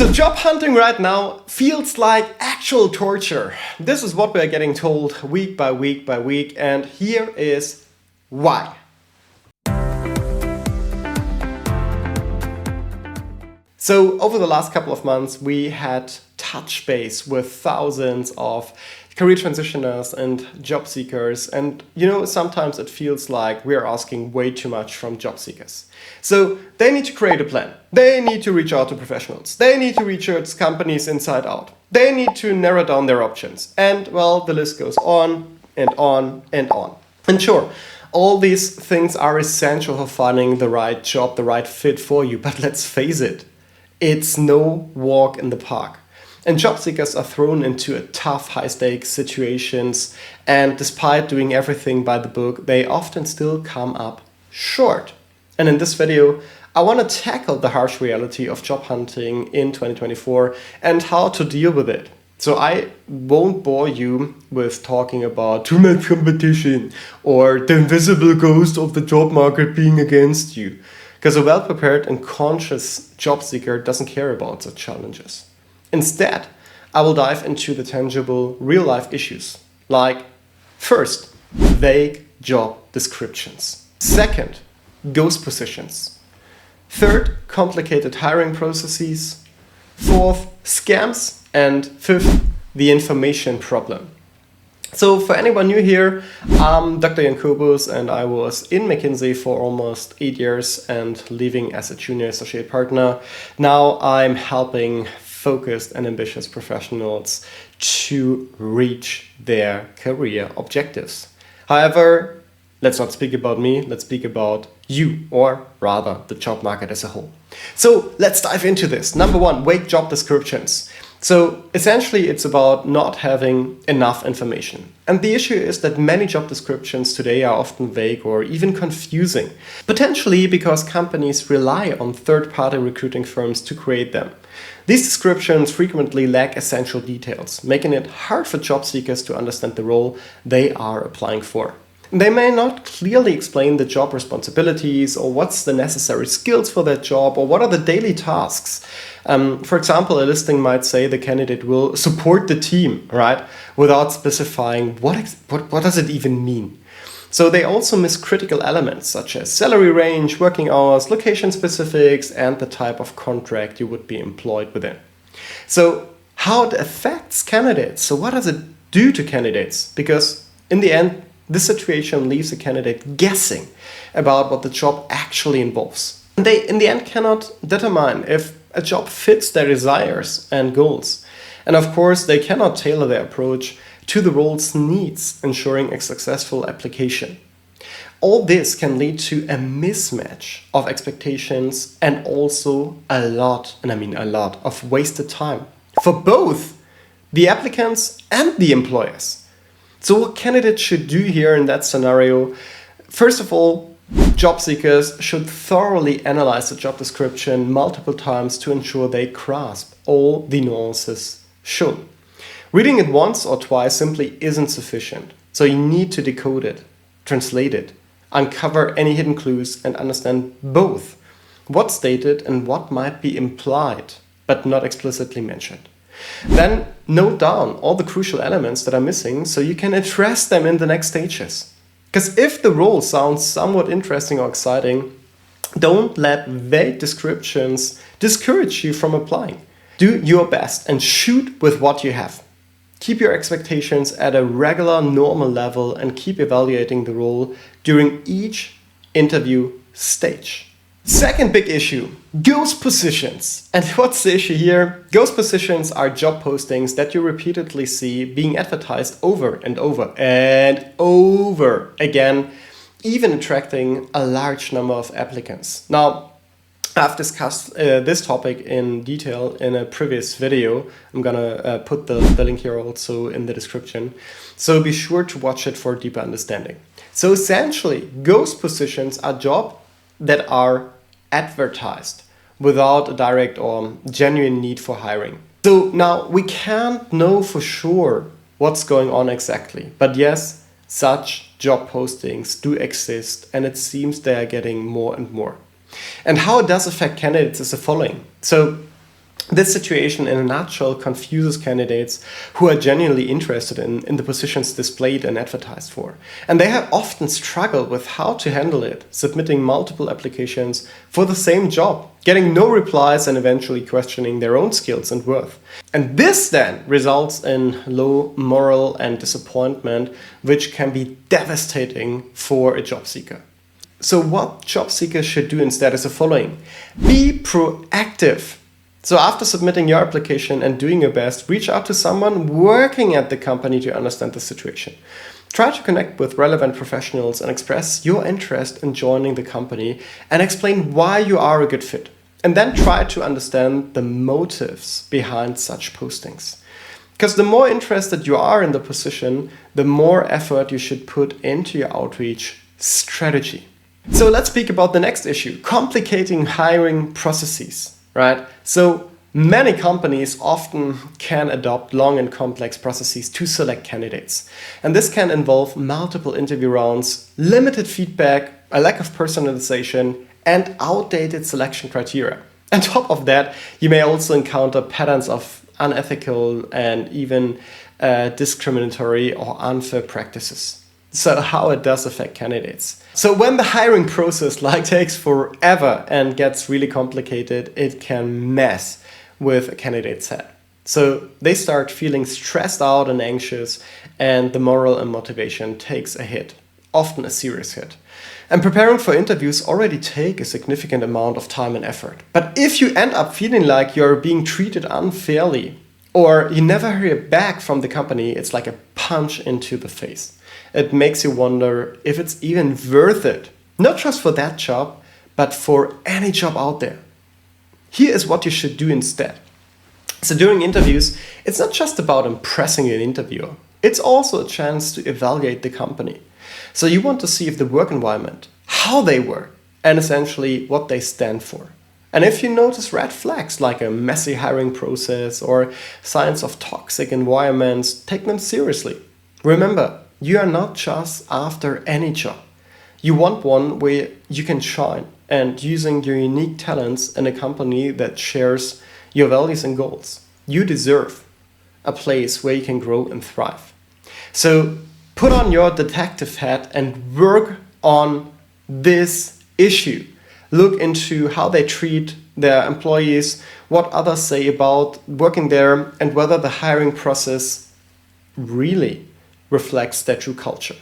So job hunting right now feels like actual torture. This is what we are getting told week by week by week, and here is why. So over the last couple of months, we had touch base with thousands of career transitioners and job seekers. And sometimes it feels like we're asking way too much from job seekers. So they need to create a plan. They need to reach out to professionals. They need to research companies inside out. They need to narrow down their options. And well, the list goes on and on and on. And sure, all these things are essential for finding the right job, the right fit for you. But let's face it, it's no walk in the park. And job seekers are thrown into a tough, high-stakes situations, and despite doing everything by the book, they often still come up short. And in this video, I want to tackle the harsh reality of job hunting in 2024 and how to deal with it. So I won't bore you with talking about too much competition or the invisible ghost of the job market being against you, because a well-prepared and conscious job seeker doesn't care about such challenges. Instead, I will dive into the tangible, real-life issues, like first, vague job descriptions. Second, ghost positions. Third, complicated hiring processes. Fourth, scams. And fifth, the information problem. So for anyone new here, I'm Dr. Jörn, and I was in McKinsey for almost 8 years and leaving as a junior associate partner. Now I'm helping focused and ambitious professionals to reach their career objectives. However, let's not speak about me, let's speak about you, or rather the job market as a whole. So let's dive into this. Number one, vague job descriptions. So essentially it's about not having enough information. And the issue is that many job descriptions today are often vague or even confusing, potentially because companies rely on third-party recruiting firms to create them. These descriptions frequently lack essential details, making it hard for job seekers to understand the role they are applying for. They may not clearly explain the job responsibilities or what's the necessary skills for that job or what are the daily tasks. For example, a listing might say the candidate will support the team, right? Without specifying what does it even mean. So they also miss critical elements such as salary range, working hours, location specifics, and the type of contract you would be employed within. So how it affects candidates. So what does it do to candidates? Because in the end, this situation leaves a candidate guessing about what the job actually involves. And they, in the end, cannot determine if a job fits their desires and goals. And of course, they cannot tailor their approach to the role's needs, ensuring a successful application. All this can lead to a mismatch of expectations and also a lot, and I mean a lot, of wasted time for both the applicants and the employers. So what candidates should do here in that scenario? First of all, job seekers should thoroughly analyze the job description multiple times to ensure they grasp all the nuances shown. Reading it once or twice simply isn't sufficient. So you need to decode it, translate it, uncover any hidden clues and understand both what's stated and what might be implied, but not explicitly mentioned. Then note down all the crucial elements that are missing so you can address them in the next stages. Because if the role sounds somewhat interesting or exciting, don't let vague descriptions discourage you from applying. Do your best and shoot with what you have. Keep your expectations at a regular, normal level and keep evaluating the role during each interview stage. Second big issue, ghost positions. And what's the issue here? Ghost positions are job postings that you repeatedly see being advertised over and over and over again, even attracting a large number of applicants. Now, I've discussed this topic in detail in a previous video. I'm gonna put the link here also in the description. So be sure to watch it for a deeper understanding. So essentially, ghost positions are jobs that are advertised without a direct or genuine need for hiring. So now we can't know for sure what's going on exactly. But yes, such job postings do exist and it seems they are getting more and more. And how it does affect candidates is the following. So This situation in a nutshell confuses candidates who are genuinely interested in the positions displayed and advertised for. And they have often struggled with how to handle it, submitting multiple applications for the same job, getting no replies and eventually questioning their own skills and worth. And this then results in low morale and disappointment, which can be devastating for a job seeker. So what job seekers should do instead is the following. Be proactive. So after submitting your application and doing your best, reach out to someone working at the company to understand the situation. Try to connect with relevant professionals and express your interest in joining the company and explain why you are a good fit. And then try to understand the motives behind such postings. Because the more interested you are in the position, the more effort you should put into your outreach strategy. So let's speak about the next issue, complicating hiring processes. Right? So many companies often can adopt long and complex processes to select candidates. And this can involve multiple interview rounds, limited feedback, a lack of personalization, and outdated selection criteria. On top of that, you may also encounter patterns of unethical and even discriminatory or unfair practices. So how it does affect candidates. So when the hiring process takes forever and gets really complicated, it can mess with a candidate's head. So they start feeling stressed out and anxious, and the morale and motivation takes a hit, often a serious hit. And preparing for interviews already take a significant amount of time and effort. But if you end up feeling like you're being treated unfairly, or you never hear back from the company, it's like a punch into the face. It makes you wonder if it's even worth it, not just for that job, but for any job out there. Here is what you should do instead. So during interviews, it's not just about impressing an interviewer. It's also a chance to evaluate the company. So you want to see if the work environment, how they work, and essentially what they stand for. And if you notice red flags like a messy hiring process or signs of toxic environments, take them seriously. Remember, you are not just after any job. You want one where you can shine and using your unique talents in a company that shares your values and goals. You deserve a place where you can grow and thrive. So put on your detective hat and work on this issue. Look into how they treat their employees, what others say about working there, and whether the hiring process really reflects their true culture.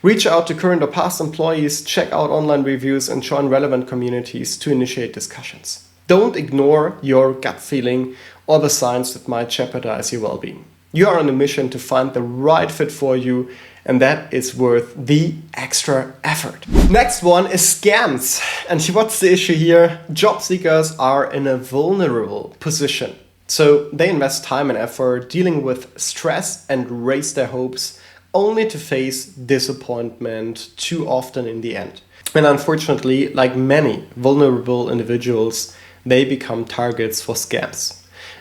Reach out to current or past employees, check out online reviews, and join relevant communities to initiate discussions. Don't ignore your gut feeling or the signs that might jeopardize your well-being. You are on a mission to find the right fit for you, and that is worth the extra effort. Next one is scams. And what's the issue here? Job seekers are in a vulnerable position. So they invest time and effort dealing with stress and raise their hopes only to face disappointment too often in the end. And unfortunately, like many vulnerable individuals, they become targets for scams.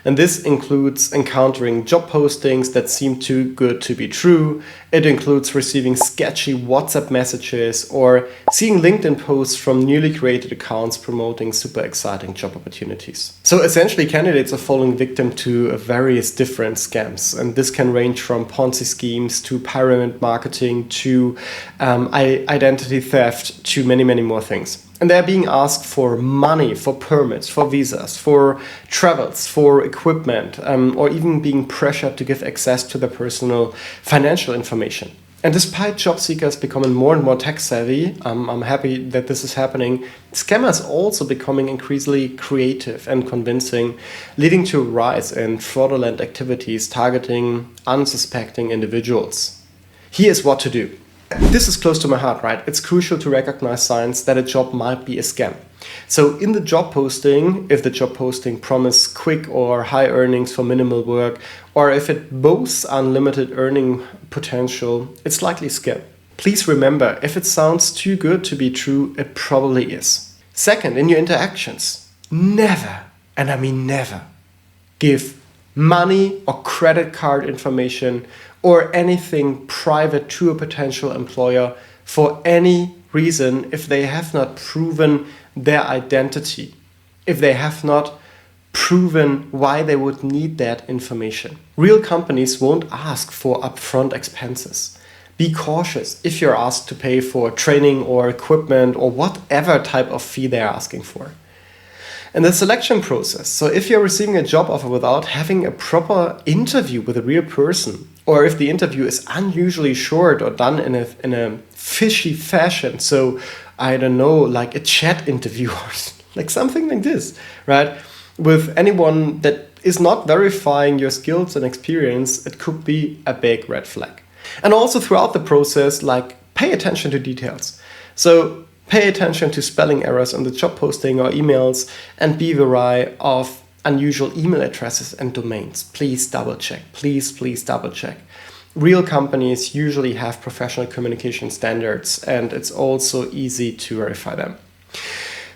And this includes encountering job postings that seem too good to be true. It includes receiving sketchy WhatsApp messages or seeing LinkedIn posts from newly created accounts promoting super exciting job opportunities. So essentially, candidates are falling victim to various different scams. And this can range from Ponzi schemes to pyramid marketing to identity theft to many, many more things. And they're being asked for money, for permits, for visas, for travels, for equipment, or even being pressured to give access to their personal financial information. And despite job seekers becoming more and more tech savvy, I'm happy that this is happening, scammers also becoming increasingly creative and convincing, leading to a rise in fraudulent activities targeting unsuspecting individuals. Here's what to do. This is close to my heart, right? It's crucial to recognize signs that a job might be a scam. So in the job posting, if the job posting promises quick or high earnings for minimal work, or if it boasts unlimited earning potential, it's likely a scam. Please remember, if it sounds too good to be true, it probably is. Second, in your interactions, never, and I mean never, give money or credit card information or anything private to a potential employer for any reason if they have not proven their identity, if they have not proven why they would need that information. Real companies won't ask for upfront expenses. Be cautious if you're asked to pay for training or equipment or whatever type of fee they're asking for. And the selection process. So if you're receiving a job offer without having a proper interview with a real person, or if the interview is unusually short or done in a fishy fashion, so I don't know, like a chat interview or like something like this, right? With anyone that is not verifying your skills and experience, it could be a big red flag. And also throughout the process, like pay attention to details. So pay attention to spelling errors on the job posting or emails, and be wary of unusual email addresses and domains. Please double check. Please double check. Real companies usually have professional communication standards, and it's also easy to verify them.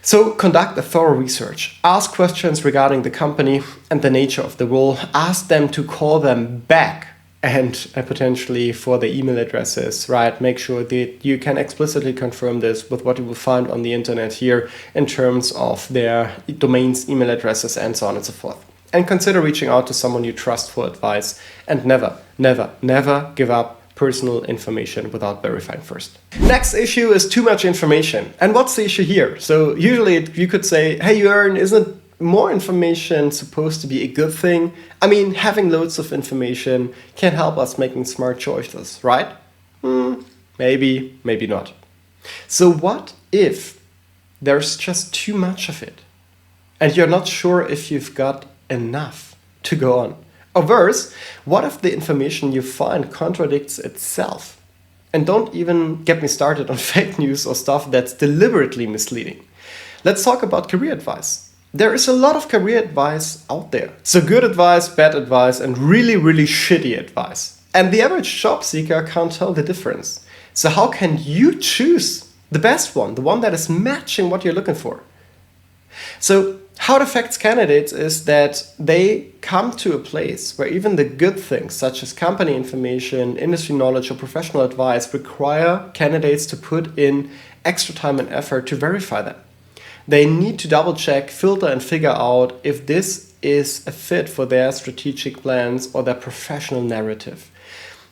So conduct a thorough research. Ask questions regarding the company and the nature of the role. Ask them to call them back, and potentially for the email addresses, right? Make sure that you can explicitly confirm this with what you will find on the internet here in terms of their domains, email addresses, and so on and so forth. And consider reaching out to someone you trust for advice, and never give up personal information without verifying first. Next issue is too much information. And what's the issue here? So usually you could say, hey Jörn, isn't more information supposed to be a good thing? I mean, having loads of information can help us making smart choices, right? Maybe not. So what if there's just too much of it and you're not sure if you've got enough to go on? Or worse, what if the information you find contradicts itself? And don't even get me started on fake news or stuff that's deliberately misleading. Let's talk about career advice. There is a lot of career advice out there. So good advice, bad advice, and really shitty advice. And the average job seeker can't tell the difference. So how can you choose the best one, the one that is matching what you're looking for? So how it affects candidates is that they come to a place where even the good things, such as company information, industry knowledge, or professional advice, require candidates to put in extra time and effort to verify them. They need to double check, filter, and figure out if this is a fit for their strategic plans or their professional narrative.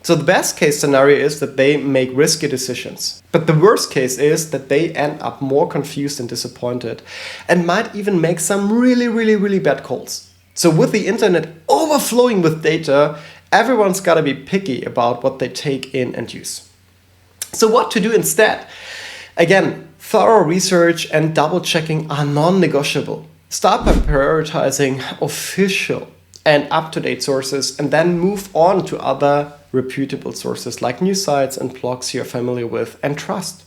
So the best case scenario is that they make risky decisions. But the worst case is that they end up more confused and disappointed, and might even make some really bad calls. So with the internet overflowing with data, everyone's got to be picky about what they take in and use. So what to do instead? Again, thorough research and double checking are non-negotiable. Start by prioritizing official and up-to-date sources, and then move on to other reputable sources like news sites and blogs you're familiar with and trust.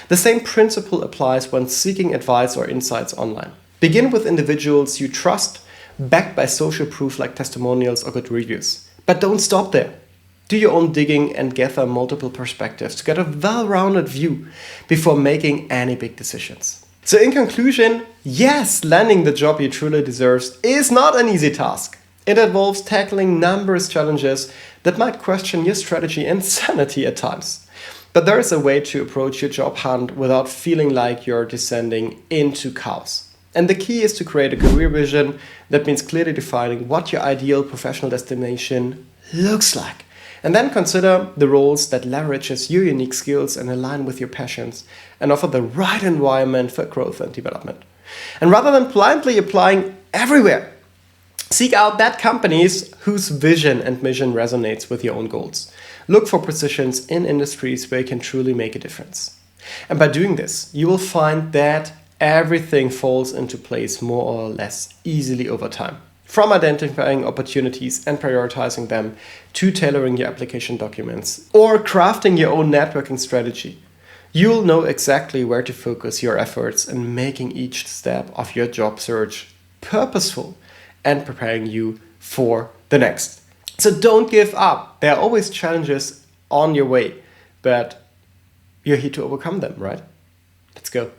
The same principle applies when seeking advice or insights online. Begin with individuals you trust, backed by social proof like testimonials or good reviews. But don't stop there. Do your own digging and gather multiple perspectives to get a well-rounded view before making any big decisions. So in conclusion, yes, landing the job you truly deserve is not an easy task. It involves tackling numerous challenges that might question your strategy and sanity at times. But there is a way to approach your job hunt without feeling like you're descending into chaos. And the key is to create a career vision that means clearly defining what your ideal professional destination looks like. And then consider the roles that leverages your unique skills and align with your passions and offer the right environment for growth and development. And rather than blindly applying everywhere, seek out that companies whose vision and mission resonates with your own goals. Look for positions in industries where you can truly make a difference. And by doing this, you will find that everything falls into place more or less easily over time. From identifying opportunities and prioritizing them, to tailoring your application documents, or crafting your own networking strategy, you'll know exactly where to focus your efforts in making each step of your job search purposeful and preparing you for the next. So don't give up. There are always challenges on your way, but you're here to overcome them, right? Let's go.